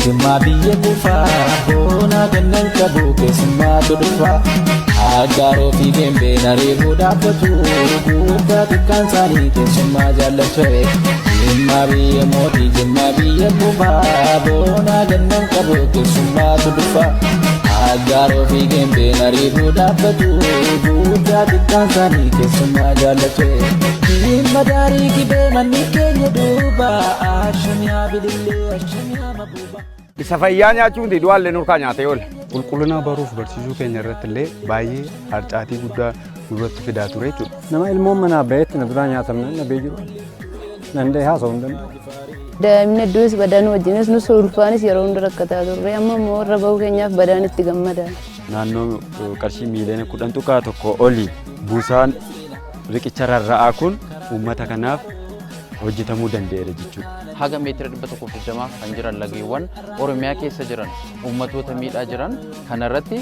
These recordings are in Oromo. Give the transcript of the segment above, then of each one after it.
jimma biyya kufaa boona gannan qabu keessummaa tudufaa Aggaaroo fi gembee nareebuu dhaabbatu guddaa xiqqaan isaanii keessummaa jaallatu jimma biyya mootii jimma biyya kufaa boona gannan qabu keessummaa tudufaa Aggaaroo fi gembee nareebuu dhaabbatu guddaa xiqqaan isaanii keessummaa jaallatu Jimma daarii gibee manni keenya duuba ashamiyaa bilillee ashamiyaa mabuuba Isa fayyaa nyaachuun du'aallee nurkaa nyaatee oole. Qulqullina baruuf barsiisuu keenya irratti illee baay'ee harcaatii guddaa nurratti fidaa ture jechuudha. Nama ilmoon manaa bahetti na duraa nyaatamna nabee jiru. Danda'e haasa'uu hin danda'u. Daa'imni hedduunis badaan wajjinis nus ulfaanis yeroo hunda rakkataa turre amma immoo warra bahuu keenyaaf badaan itti gammada. Naannoo qarshii miiliyoona 10.1 oli buusaan riqicha rarra'aa kun uummata kanaaf hojjetamuu danda'eera jechuudha. Haga meetira 120 kan jiran lageewwan Oromiyaa keessa jiran uummatoota miidhaa jiran kanarratti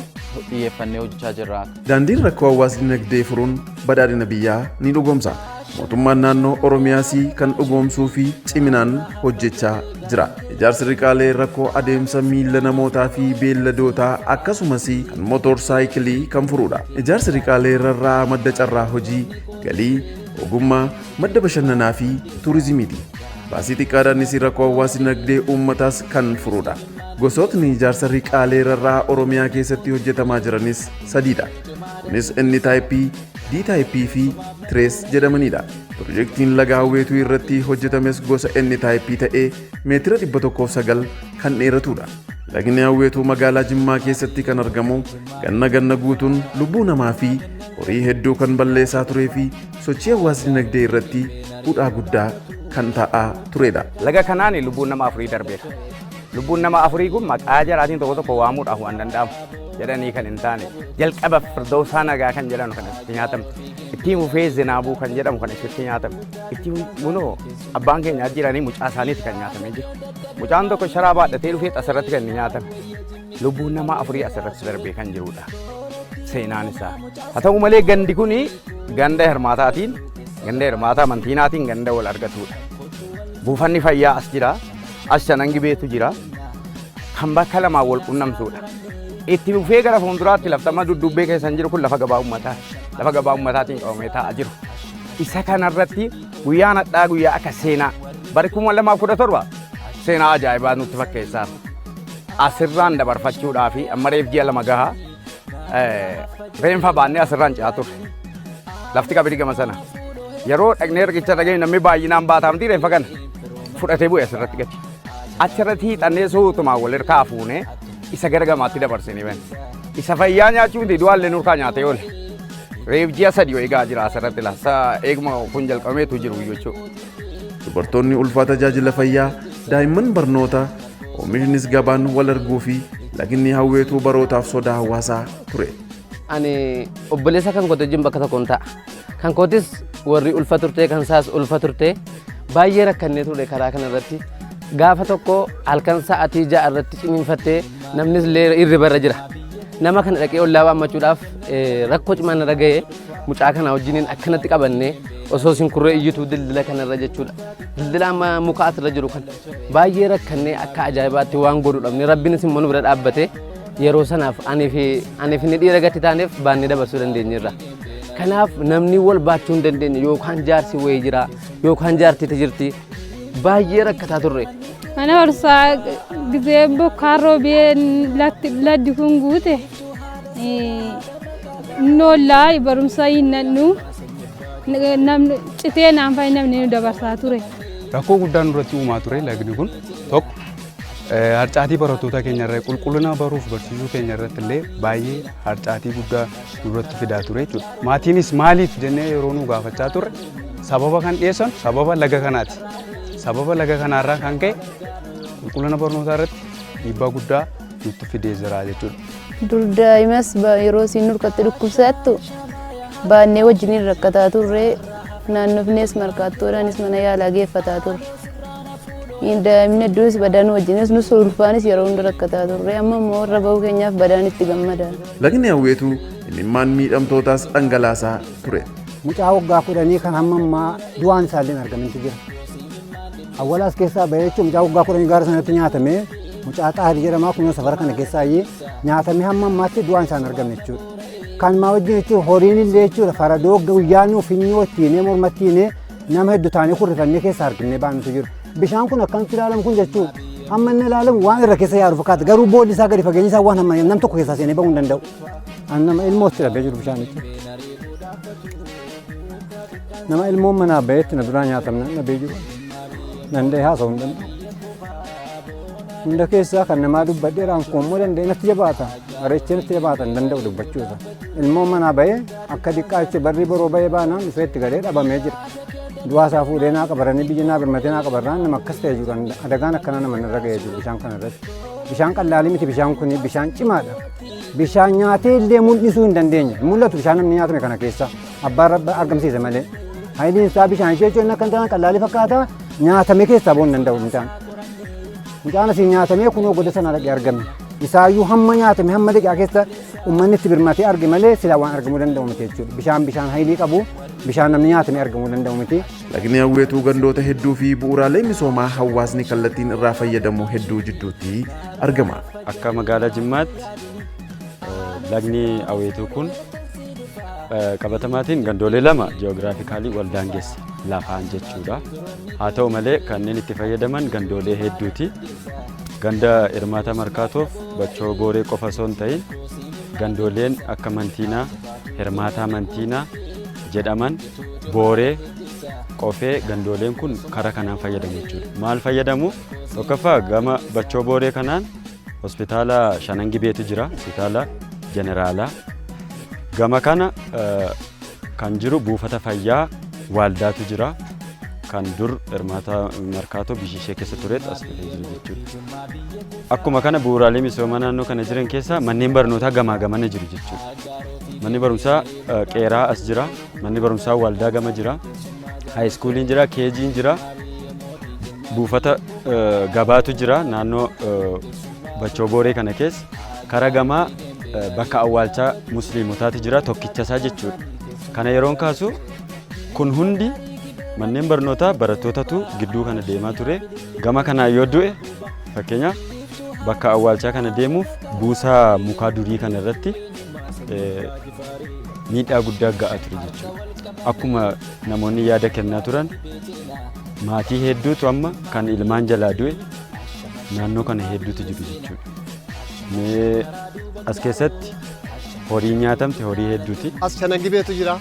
xiyyeeffannee hojjechaa jirra. Daandiin rakkoo hawaasa dinagdee furuun badhaadhina biyyaa ni dhugoomsa. Mootummaan naannoo Oromiyaas kan dhugoomsuu fi ciminaan hojjechaa jira. Ijaarsi riqaalee rakkoo adeemsa miila namootaa fi beelladootaa akkasumas kan motorsaayikilii kan furudha. Ijaarsi riqaalee rarra'aa madda carraa hojii, galii, ogummaa, madda bashannanaa fi tuurizimiiti. Baasii xiqqaadhaanis rakkoo hawaasa dinagdee uummataas kan furudha. Gosootni ijaarsa riqaalee rarra'aa Oromiyaa keessatti hojjetamaa jiranis sadiidha. Kunis inni taayippii, D-taayippii fi Tirees jedhamanidha. Pirojektiin laga hawweetuu irratti hojjetames gosa inni taayippii ta'ee meetira 109 kan dheeratudha. Lagni hawweetuu magaalaa Jimmaa keessatti kan argamu ganna guutuun lubbuu namaa fi horii hedduu kan balleessaa turee fi sochii hawaasa dinagdee irratti bu'aa guddaa kan ta'aa turedha. Laga kanaan lubbuun nama 4 darbeera. Lubbuun nama 4 kun maqaa jaraatiin tokko waamuudhaaf waan danda'amu jedhanii kan hin taane jalqaba Firdawsaa Nagaa kan jedhamu kan itti nyaatamu ittiin fufee Zinaabuu kan jedhamu kan itti nyaatamu ittiin munoo abbaan keenya jiranii mucaa isaaniitti kan nyaatamee jiru. Mucaan tokko sharaa baadhatee dhufee asirratti kan inni nyaatame lubbuun nama 4 asirratti darbee kan jirudha. Seenaan isaa haa ta'u malee gandi kun ganda hirmaataatiin ganda hirmaataa amantiinaatiin ganda wal argatudha. Buufanni fayyaa as jira, as Shanangi beetu jira, kan bakka lamaan wal qunnamsuudha. Itti fufee gara fuulduraatti laftama duddubbee keessan jiru kun lafa gabaa uummataa, lafa gabaa uummataatiin qabamee taa'aa jiru. Isa kanarratti guyyaan hadhaa guyyaa akka seenaa bari 2017 seenaa ajaa'ibaa nutti fakkeessaa. Asirraan dabarfachuudhaa fi amma reef ji'a 2 gahaa reenfa baannee asirraan caatu. Lafti qabiri gama sana. Yeroo dhaqnee riqicha dhageenyu namni baay'inaan baatamtii reenfa kana fudhatee bu'e asirratti gati. Achirratti hiixannee suutumaan wal hirkaa fuunee isa gara gamaatti dabarsinee bane. Isa fayyaa nyaachuun du'aallee nurkaa nyaatee oole. Reef ji'a 3 eegaa jira asirratti laasa eeguma kun jalqabameetu jiru jechuudha. Dubartoonni ulfaa tajaajila fayyaa, daa'imman barnoota, oomishnis gabaan wal arguu fi lagni hawweetuu barootaaf sodaa hawaasaa ture. Ani obboleessa kan kootii jimba bakka tokkoon ta'a. Kan kootis warri ulfa turtee kan isaas ulfa turtee baay'ee rakkannee ture karaa kanarratti. Gaafa tokko halkan sa'aatii 6 irratti ciniinfattee namnis irri barra jira. Nama kana dhaqee ollaa waammachuudhaaf rakkoo cimaan irra ga'ee mucaa kana wajjiniin akkanatti qabannee osoo sinkurree iyyituu dildila kanarra jechuudha. Dildila amma muka asirra jiru kan baay'ee rakkannee akka ajaa'ibaatti waan godhu dhabne rabbinis immoo nu bira dhaabbatee yeroo sanaaf aniif inni dhiira gatti taaneef baannee dabarsuu dandeenyeerra. Kanaaf namni wal baachuu hin dandeenye yookaan jaarsi wayii jira yookaan jaartiitu jirti baay'ee rakkataa turre. Ana barsaa gisee bokkaan roobee laddi kun guute nollaa barumsa hinnannu namni citee naan fa'i namni nu dabarsaa ture. Rakkoo guddaan nurratti uumaa ture lagni kun tokko harcaatii barattoota keenya irraa qulqullina baruuf barsiisuu keenya irratti illee baay'ee harcaatii guddaa nurratti fidaa ture jechuudha. Maatiinis maaliif jennee yeroo nu gaafachaa turre sababa kan dhiyeessan sababa laga kanaati. Sababa laga kanaarraa kan ka'e qulqullina barnootaa irratti dhiibbaa guddaa nutti fidee jira jechuudha. Dur daa'imas yeroo isiin nurkatti dhukkubsattu baannee wajjiniin rakkataa turre naannofnees markaattoodhaanis mana yaalaa geeffataa turre. Daa'imni hedduunis badaan wajjinis nus ulfaanis yeroo hunda rakkataa turre amma immoo warra bahuu keenyaaf badaan itti gammada. Lagni hawweetuu imimmaan miidhamtootaas dhangalaasaa ture. Mucaa waggaa 10 kan hamma ammaa du'aan isaallee argamantu jira. Awwaalaas keessaa bahee jechuun mucaa waggaa 10 gaara sanatti nyaatamee mucaa xaarii jedhamaa kunoo safara kana keessaa iyyee nyaatamee hamma ammaatti du'aan isaan argamne jechuudha. Kan maa wajjin jechuudha horiin illee jechuudha faradoo guyyaanuu finyoo ittiinee mormattiinee nama hedduu taanee kurrifannee keessa arginee baantu jiru. Bishaan kun akkamitti ilaalamu kun jechuudha. Amma inni ilaalamu waan irra keessa yaadu fakkaata garuu boolli isaa gadi fageenyi isaa waan hamma nam tokko keessaa seenee bahuu hin danda'u. Nama ilmootti dhabee jiru bishaan jechuudha. Nama ilmoon manaa baheetti na duraa nyaatamna dhabee jiru. Danda'ee haasa'uu hin danda'u. Hunda keessaa kan namaa dubbadheeraan koommoo danda'e natti jabaata. Areechee natti jabaata hin danda'u dubbachuusa. Ilmoon manaa bahee akka xiqqaa jechuudha barri boroo bahee baanaan dhufeetti galee dhabamee jira. Du'aa isaa fuudhee naa qabaranii biyya naa birmatee naa qabarraan nama akkas ta'ee jiru adagaan akkanaa nama irra ga'ee jiru bishaan kana irratti. Bishaan qallaalii miti bishaan kun bishaan cimaadha. Bishaan nyaatee illee mul'isuu hin dandeenye. Mul'atu bishaan namni nyaatame kana keessa abbaan argamsiise malee. Haayiliin isaa bishaan ishee jechuun akka ta'an qallaalii fakkaata nyaatame keessaa ba'uu hin danda'u mucaan. Mucaan asii nyaatamee kunoo goda sana dhaqee argame. Isaayyuu hamma nyaatame hamma dhiqaa keessa uummanni itti birmatee arge malee silaa waan argamuu danda'u miti jechuudha. Bishaan haayilii qabu bishaan namni nyaatame argamuu danda'u miti. Lagni Hawweetuu gandoota hedduu fi bu'uuraalee misoomaa hawaasni kallattiin irraa fayyadamu hedduu jidduutti argama. Akka magaalaa Jimmaatti lagni Hawweetuu kun qabatamaatiin gandoolee lama ji'oogiraafikaalii wal daangeessa lafaan jechuudha. Haa ta'u malee kanneen itti fayyadaman gandoolee hedduuti. Ganda Hirmaata Markaatoof Bachoo Gooree qofa osoo hin ta'in gandooleen akka Mantiinaa, Hirmaataa Mantiinaa jedhaman Booree, Qofee gandooleen kun karaa kanaan fayyadamu jechuudha. Maal fayyadamu? Tokkoffaa gama Bachoo Booree kanaan hospitaala Shanangibeetu jira, hospitaala Jeneraalaa. Gama kana kan jiru buufata fayyaa Waaldaatu jira. Kan dur Hirmaata Markaatoo Bishishee keessa tureet as dhufee jiru jechuudha. Akkuma kana bu'uuraalee misoomaa naannoo kana jiran keessaa manneen barnootaa gamaa gamana jiru jechuudha. Manni barumsaa Qeeraa as jira, manni barumsaa Waaldaa gama jira, haayiskuuliin jira, keejiin jira, buufata gabaatu jira naannoo Bachoo Booree kana keessa. Karaa gamaa bakka awwaalchaa musliimotaati jira tokkichasaa jechuudha. Kana yeroon kaasu kun hundi manneen barnootaa barattootatu gidduu kana deemaa ture. Gama kanaa yoo du'e fakkeenyaaf bakka awwaalchaa kana deemuuf buusaa mukaa durii kana irratti miidhaa guddaa ga'aa ture jechuudha. Akkuma namoonni yaada kennaa turan maatii hedduutu amma kan ilmaan jalaa du'e naannoo kana hedduutu jiru jechuudha. As keessatti horii nyaatamte horii hedduuti. As Shanangibeetu jira.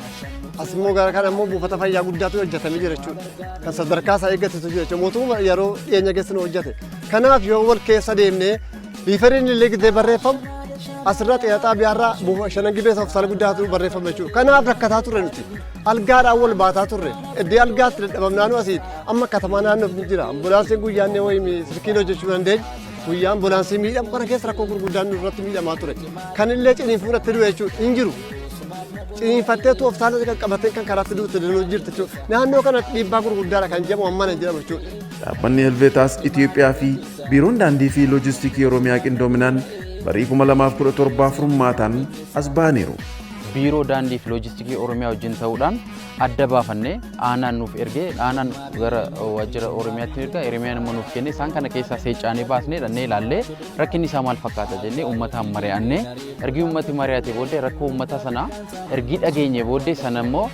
As immoo gara kana immoo buufata fayyaa guddaatu hojjetamee jira jechuudha. Kan sadarkaa isaa eeggatetu jira jechuudha. Mootummaa yeroo dhiyeenya keessa hojjete. Kanaaf yoo wal keessa deemnee riiferiin illee gidee barreeffamu asirraa xiyyataa biyyaarraa Shanangibeessa hospitaala guddaatu barreeffama jechuudha. Kanaaf rakkataa turre nuti. Algaadhaan wal baataa turre. Iddoo algaatti dadhabamnaanuu asii amma katamaa naannoo jira. Ambulaansiin guyyaannee wayii sirkiin hojjechuu dandeenya. Guyyaan ambulaansii miidhamu kana keessa rakkoo gurguddaan nurratti miidhamaa ture. Kan illee ciniinfuudhatti du'e jechuudha. Hin jiru. Ciniinfattee hospitaala qaqqabatee kan karaatti duutte danuu jirti jechuudha. Naannoo kana dhiibbaa gurguddaadha kan jedhamu ammana jedhama jechuudha. Dhaabbanni Helveetaas Itoophiyaa fi Biiroon Daandii fi Loojistiikii Oromiyaa qindoominaan barii 2017 furmaataan as ba'aniiru. Biiroo Daandii fi Loojistiikii Oromiyaa wajjin ta'uudhaan adda baafannee aanaan nuuf ergee aanaan gara waajjira Oromiyaatti ergaa Oromiyaan immoo nuuf kenne isaan kana keessaa seecaanii baasnee dhannee ilaallee rakkinni isaa maal fakkaata jennee uummataan mari'annee ergi uummati mari'atee booddee rakkoo uummata sanaa ergi dhageenye booddee sana immoo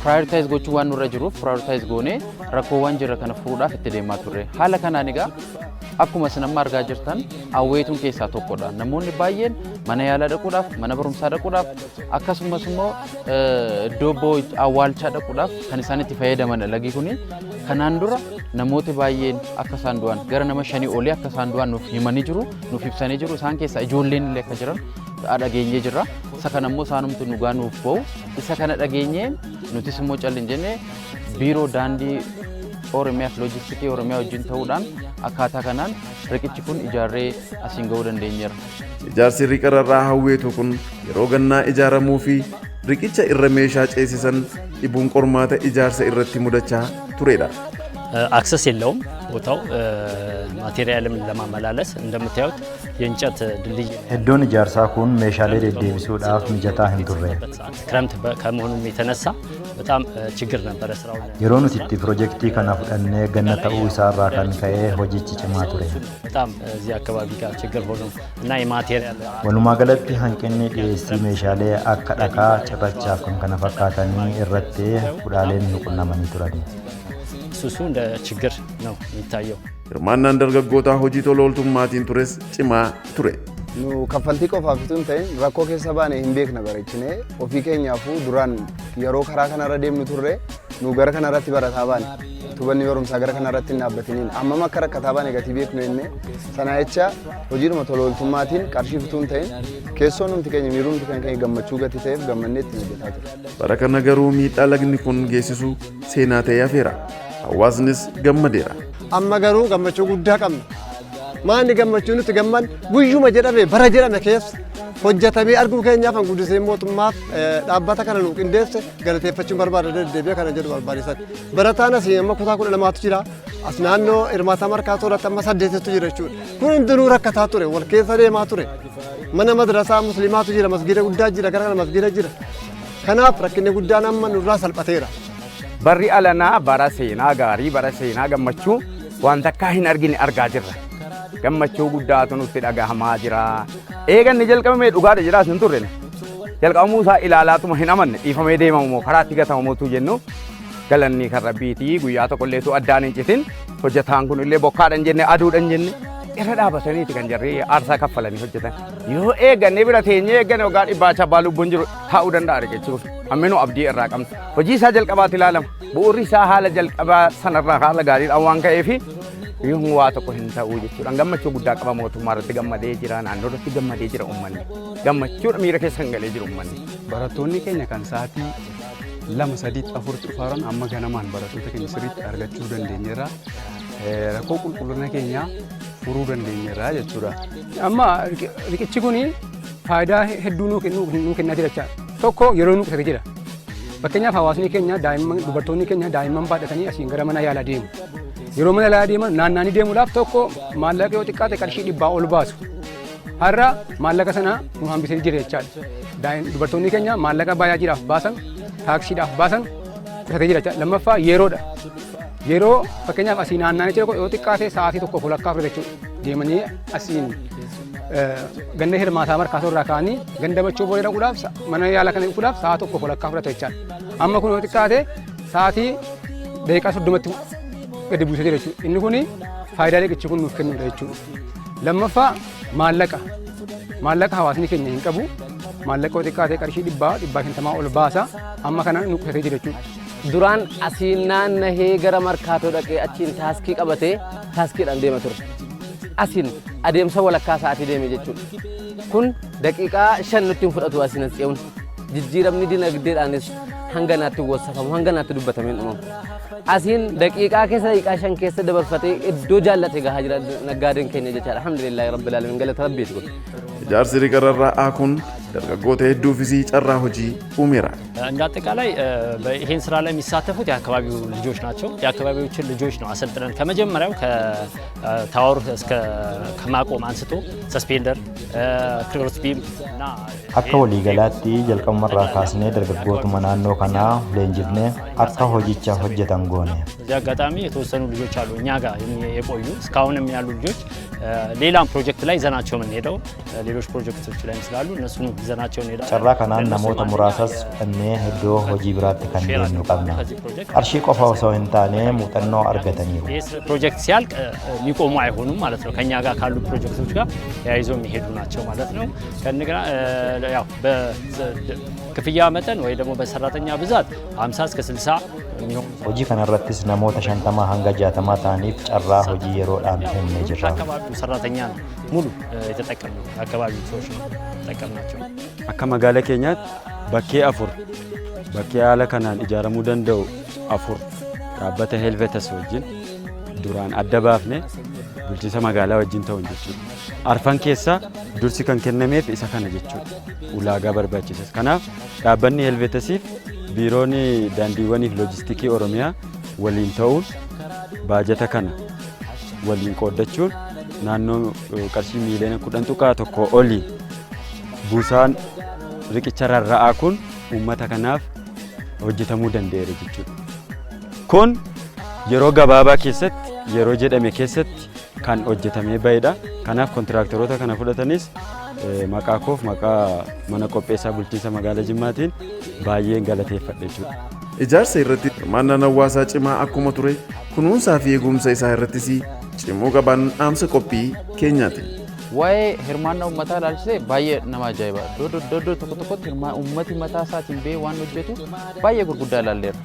prioritize gochuu waan nurra jiruuf prioritize goonee rakkoowwan jira kana furuudhaaf itti deemaa turre. Haala kanaan egaa akkuma isin amma argaa jirtan Hawweetuun keessaa tokkodha. Namoonni baay'een mana yaalaa dhaquudhaaf, mana barumsaa dhaquudhaaf akkasumas immoo iddoo awwaalchaa dhaquudhaaf kan isaan itti fayyadamanidha. Lagi kuni kanaan dura namooti baay'een akka isaan du'an gara nama 5 olii akka isaan du'an nuuf himanii jiru, nuuf ibsanii jiru. Isaan keessaa ijoolleen illee akka jiran dhageenyee jirra. Isa kana immoo isaanumtu dhugaa nuuf ba'u. Isa kana dhageenyee nutis immoo callin jennee biiroo daandii Oromiyaa fi Loojistiikii Oromiyaa wajjin ta'uudhaan akkaataa kanaan riqichi kun ijaarree asiin ga'uu dandeenyeera. Ijaarsi riqararraa Hawweetuu kun yeroo gannaa ijaaramuu fi riqicha irra meeshaa ceesisan dhibuun qormaata ijaarsa irratti mudachaa turedha. አክሰስ የለውም። ቦታው ማቴሪያልም ለማመላለስ እንደምታዩት የእንጨት ድልድይ iddoon ijaarsaa kun meeshaalee deddeebisuudhaaf mijataa hin turre. ክረምት ከመሆኑም የተነሳ በጣም ችግር ነበረ ስራው። yeroo nuti itti piroojeektii kana fudhannee ganna ta'uu isaarraa kan ka'ee hojichi cimaa ture. በጣም እዚህ አካባቢ ጋር ችግር ሆኖ እና የማቴሪያል walumaa galatti hanqinni dhiyeessii meeshaalee akka dhagaa cirrachaaf kan kana fakkaatanii irratti kudhaaleen nu qunnamanii turani. ሱሱ እንደ ችግር ነው የሚታየው። hirmaannaan dargaggootaa hojii tola ooltummaatiin tures cimaa ture. nu kaffaltii qofaaf utuu hin ta'in rakkoo keessa baane hin beekna bareechinee ofii keenyaafuu duraan yeroo karaa kanarra deemnu turre nu gara kanarratti barataa baane tubanni barumsaa gara kanarratti hin dhaabbatiniin ammam akka rakkataa baane gatii beeknu jennee sana jecha hojiidhuma tola ooltummaatiin qarshiif utuu hin ta'in keessoo numti keenya miirumti kan keenya gammachuu gatii ta'eef gammannee ittiin hojjetaa ture. bara kana garuu miidhaa lagni kun geessisu seenaa ta'ee hafeera. hawaasnis gammadeera. amma garuu gammachuu guddaa qabna. maanni gammachuu nuti gamman guyyuma jedhame bara jedhame keessa hojjetamee arguu keenyaaf an guddisee mootummaaf dhaabbata kana nu qindeesse galateeffachuun barbaada deddeebi'ee kana jedhu barbaadesan. barataan asii amma kutaa 12tu jira. as naannoo hirmaata markaatoo irratti amma 8tu jira jechuudha. kun hundinuu rakkataa ture wal keessa deemaa ture. mana madrasaa musliimaatu jira masgida guddaa jira gara kana masgida jira. kanaaf rakkinni guddaan amma nurraa salphateera. barri alanaa bara seenaa gaarii bara seenaa gammachuu wanta akka hin argine argaa jirra. gammachuu guddaatu nutti dhagahamaa jira. eeganni jalqabamee dhugaadha jiraas hin turre. jalqabamuu isaa ilaalaatuma hin amanne dhiifamee deemamu karaatti gatamuutu jennu galanni kan rabbiitii guyyaa tokkolleetu addaan hin citin hojjetaan kun illee bokkaadhan jenne aduudhan jenne irra dhaabataniiti kan jarri aarsaa kaffalanii hojjetan. yoo eeganne bira teenyee eeganne waggaa dhibbaa chabbaa lubbuun jiru taa'uu danda'a riqichi kun. amminuu abdii irraa qabna. hojii isaa jalqabaatti ilaalama. bu'uurri isaa haala jalqabaa sanarraa haala gaariidhaan waan ka'eefi yoo waa tokko hin ta'uu jechuudha. gammachuu guddaa qaba mootummaa irratti gammadee jira naannoo irratti gammadee jira uummanni. gammachuudha miira keessa hin galee jiru uummanni. barattoonni keenya kan sa'aatii 2-3-4 dhufaaran amma ganamaan barattoota keenya sirriitti argachuu dandeenyeerra rakkoo qulqullina keenyaa furuu dandeenyeerra jechuudha. amma riqichi kun faayidaa hedduu nuu kennaa jira. tokko yeroo nu qusate jira. fakkeenyaaf hawaasni keenya daa'imman dubartoonni keenya daa'imman baadhatanii asiin gara mana yaalaa deemu. yeroo mana yaalaa deeman naanna'anii deemuudhaaf tokko maallaqa yoo xiqqaate qarshii 100 ol baasu. har'a maallaqa sana nu hambisee jira jechaadha. dubartoonni keenya maallaqa baay'aadhaaf baasan taaksiidhaaf baasan qusatee jira jechaadha. lammaffaa yeroodha. yeroo fakkeenyaaf asii naanna'anii jira yoo xiqqaate sa'aatii tokko fulakkaa fudhate jechuudha. deemanii asiin ganda hirmaataa markaatoo irraa ka'anii ganda bachoo booda dhaquudhaaf mana yaalaa kana dhufuudhaaf sa'a tokko fulakkaa fudhata jechaadha. amma kun yoo xiqqaate sa'aatii daqiiqaa 30tti gadi buusee jira jechuudha. inni kun faayidaa riqichi kun nuuf kennudha jechuudha. lammaffaa maallaqa hawaasni keenya hin qabu. maallaqa yoo xiqqaate qarshii 100-150 ol baasa. amma kana nu qusatee jira jechuudha. duraan asiin naannahee gara markaatoo dhaqee achiin taaskii qabatee taaskiidhaan deema ture. asiin adeemsa walakkaa sa'aatii deeme jechuudha. kun daqiiqaa 5 nutti hin fudhatu asiin as ce'uun. jijjiiramni dinagdeedhaanis hanga naatti wasafamu hanga naatti dubbatameen dhumamu. asiin daqiiqaa keessa daqiiqaa 5 keessa dabarfatee iddoo jaallate gahaa jira naggaadeen keenya jechaadha. alhamdulillahi rabbil alamin galata rabbiiti kun. ijaarsi riqararraa kun dargaggoota hedduufis carraa hojii uumeera. እንደ አጠቃላይ ይሄን ስራ ላይ የሚሳተፉት የአካባቢው ልጆች ናቸው። የአካባቢዎችን ልጆች ነው አሰልጥነን ከመጀመሪያው ከታወር እስከ ከማቆም አንስቶ ሰስፔንደር ክሮስ ቢም እና akka waliigalaatti jalqabumarraa kaasnee dargaggootuma naannoo kanaa leenjifnee akka hojicha hojjetan goone. እዚህ አጋጣሚ የተወሰኑ ልጆች አሉ እኛ ጋር የቆዩ እስካሁንም ያሉ ልጆች ሌላም ፕሮጀክት ላይ ይዘናቸው የምንሄደው ሌሎች ፕሮጀክቶች ላይ ስላሉ እነሱን ይዘናቸው እንሄዳለን። carraa kanaan namoota muraasas fudhannee iddoo hojii biraatti kan deemnu qabna. qarshii qofa osoo hin taane muuxannoo argataniiru. ፕሮጀክት ሲያልቅ የሚቆሙ አይሆኑም ማለት ነው። ከኛ ጋር ካሉ ፕሮጀክቶች ጋር ተያይዘው የሚሄዱ ናቸው ማለት ነው። ከነገራ ያው በክፍያ መጠን ወይ ደግሞ በሰራተኛ ብዛት 50 እስከ 60 የሚሆኑ hojii kanarrattis namoota 50 hanga 60 ta'aniif carraa hojii yeroodhaan uumnee jirra. አካባቢው ሰራተኛ ነው ሙሉ የተጠቀምነው አካባቢው ሰዎች ነው ተጠቀምናቸው። akka magaalaa keenyaatti bakkee 4 bakkee haala kanaan ijaaramuu danda'u 4 dhaabbata helvetas wajjin duraan adda baafne bulchiinsa magaalaa wajjin ta'uun jechuudha. arfan keessaa dursi kan kennameef isa kana jechuudha. ulaagaa barbaachisas. kanaaf dhaabbanni helvetasiif biiroon daandiiwwanii fi loojistikii oromiyaa waliin ta'uun baajata kana waliin qooddachuun naannoo qarshii miiliyoona 10.1 olii buusaan riqicha rarra'aa kun uummata kanaaf hojjetamuu danda'eera jechuudha. Kun yeroo gabaabaa keessatti yeroo jedhame keessatti kan hojjetamee ba'edha. Kanaaf kontiraaktaroota kana fudhatanis maqaa koof maqaa mana qopheessaa bulchiinsa magaalaa Jimmaatiin baay'een galateeffadha jechuudha. Ijaarsa irratti hirmaannaan hawaasaa cimaa akkuma ture kunuunsaa fi eegumsa isaa irrattis cimuu qaban dhaamsa qophii keenyaati. Waa'ee hirmaannaa uummataa ilaalchisee baay'ee nama ajaa'iba. Iddoo tokkotti uummati mataa isaatiin ba'ee waan hojjetu baay'ee gurguddaa ilaalleera.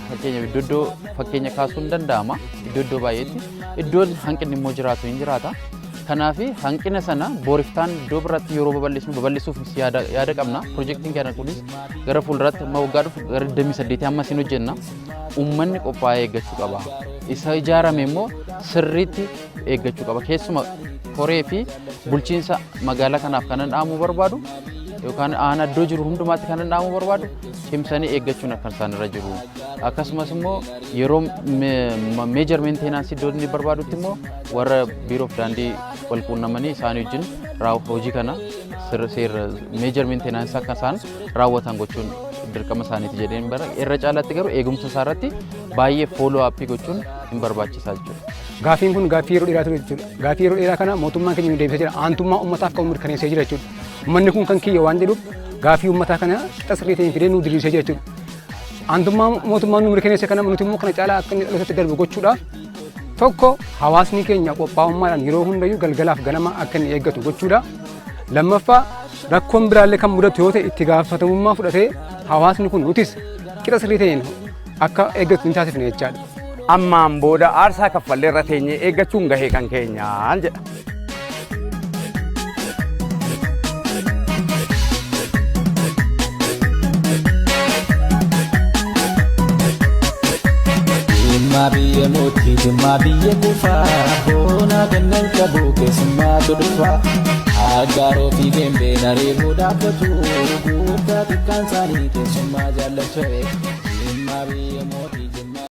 Fakkeenyaaf iddoo fakkeenya kaasuun danda'ama. Iddoo baay'eetti iddoon hanqinni immoo jiraatu hin jiraata. Kanaaf hanqina sana booriftaan iddoo biraatti yeroo babal'isuuf yaada qabna. Piroojeektiin keenya kunis gara fuulduraatti amma waggaa dhufu gara 28 amma siin hojjenna. Uummanni qophaa'ee eeggachuu qaba. Isa ijaarame immoo sirriitti eeggachuu qaba. Keessumaa koree fi bulchiinsa magaalaa kanaaf kanan dhaamuu barbaadu yookaan aanaa iddoo jiru hundumaatti kanan dhaamuu barbaadu cimsanii eeggachuun akka isaan irra jiru. Akkasumas immoo yeroo meejor meentenaansi iddoo inni barbaadutti immoo warra biiroof daandii wal quunnamanii isaanii wajjin hojii kana seera meejor meentenaansi akka isaan raawwatan gochuun dirqama isaaniiti jedheen bara irra caalaatti garuu eegumsa isaa irratti baay'ee fooloo aappii gochuun hin barbaachisaa jechuudha. Gaafiin kun gaaffii yeroo dheeraa ture jechuudha. Gaaffii yeroo dheeraa kana mootummaan keenya nu deebisee jira. Aantummaa uummataaf kan mirkaneessee jira jechuudha. Uummanni kun kan kiyya waan jedhuuf gaaffii uummataa kana qixa sirrii ta'een fidee nu diriirsee jira jechuudha. Aantummaa mootummaan nu mirkaneessee kana nuti immoo kana caalaa akka inni dhalootatti darbu gochuudhaaf tokko hawaasni keenya qophaa'ummaadhaan yeroo hundayyuu galgalaaf ganama akka inni eeggatu gochuudha. Lammaffaa rakkoon biraallee kan mudatu yoo ta'e itti gaafatamummaa fudhatee hawaasni kun nutis qixa sirrii ta'een akka eeggatu ni taasifne jechaadha. Ammaan booda aarsaa kaffallee irra teenyee eeggachuun gahee kan keenyaan jedha. Jimmaa biyya mootii jimmaa biyya kufaa boona gannan qabu keessummaatu dhufaa aggaaroo fi gembee nareeboo dhaabbatu guddaa xiqqaan isaanii keessummaa jaallatu jimmaa biyya mootii.